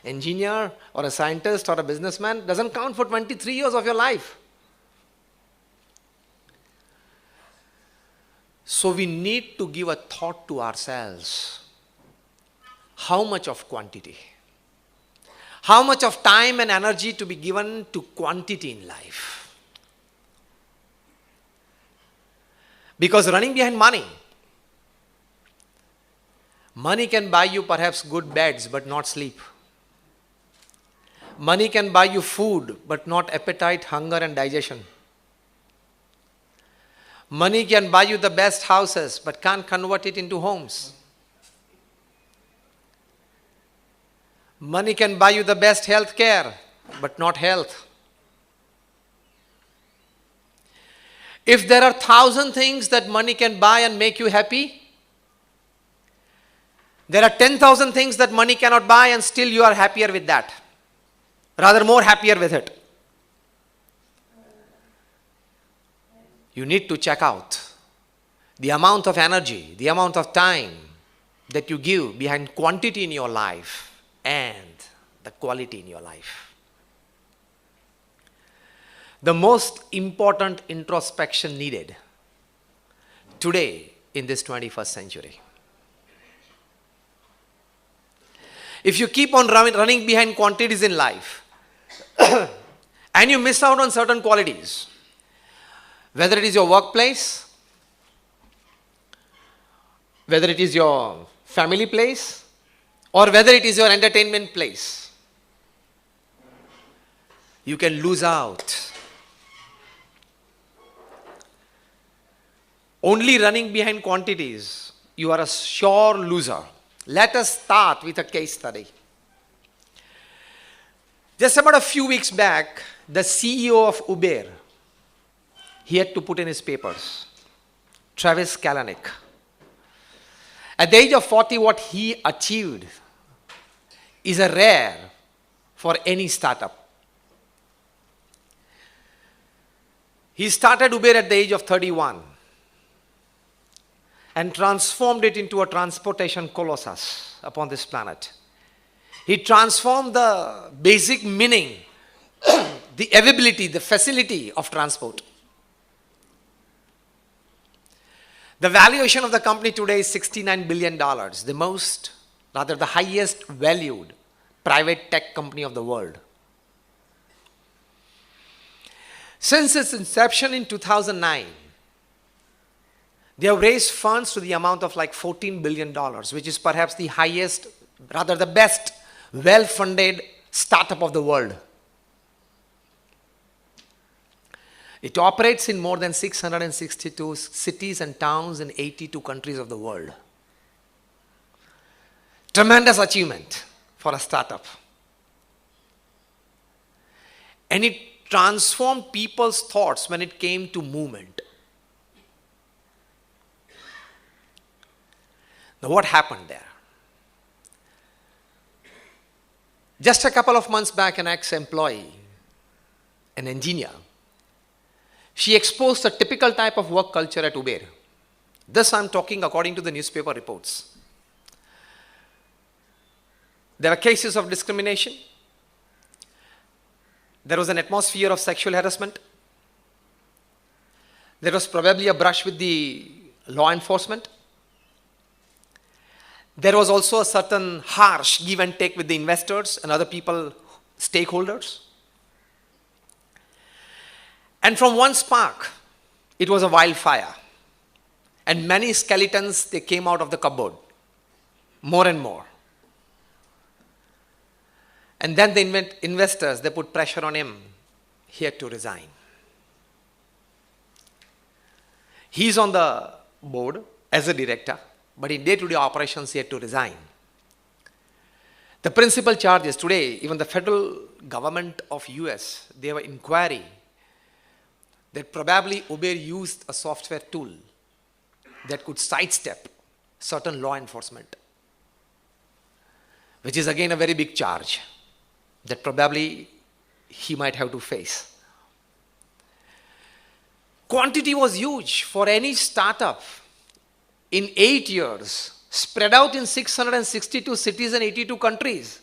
engineer or a scientist or a businessman doesn't count for 23 years of your life. So we need to give a thought to ourselves. How much of quantity? How much of time and energy to be given to quantity in life? Because running behind money can buy you perhaps good beds but not sleep. Money can buy you food but not appetite, hunger and digestion. Money can buy you the best houses but can't convert it into homes. Money can buy you the best health care but not health. If there are 1,000 things that money can buy and make you happy, there are 10,000 things that money cannot buy and still you are happier with that. Rather more happier with it. You need to check out the amount of energy, the amount of time that you give behind quantity in your life and the quality in your life. The most important introspection needed today in this 21st century. If you keep on running behind quantities in life and you miss out on certain qualities, whether it is your workplace, whether it is your family place, or whether it is your entertainment place, you can lose out. Only running behind quantities, you are a sure loser. Let us start with a case study. Just about a few weeks back, the CEO of Uber, he had to put in his papers, Travis Kalanick. At the age of 40, what he achieved is a rare for any startup. He started Uber at the age of 31 and transformed it into a transportation colossus upon this planet. He transformed the basic meaning, the availability, the facility of transport. The valuation of the company today is $69 billion, the highest valued private tech company of the world. Since its inception in 2009, they have raised funds to the amount of like $14 billion, which is perhaps the highest, the best, well-funded startup of the world. It operates in more than 662 cities and towns in 82 countries of the world. Tremendous achievement for a startup. And it transformed people's thoughts when it came to movement. Now, what happened there? Just a couple of months back, an ex-employee, an engineer, she exposed a typical type of work culture at Uber. This I'm talking according to the newspaper reports. There were cases of discrimination. There was an atmosphere of sexual harassment. There was probably a brush with the law enforcement. There was also a certain harsh give and take with the investors and other people, stakeholders. And from one spark, it was a wildfire. And many skeletons, they came out of the cupboard, more and more. And then the investors, they put pressure on him. He had to resign. He's on the board as a director, but in day-to-day operations, he had to resign. The principal charges today, even the federal government of US, they have an inquiry that probably Uber used a software tool that could sidestep certain law enforcement, which is again a very big charge that probably he might have to face. Quantity was huge for any startup. In 8 years, spread out in 662 cities and 82 countries.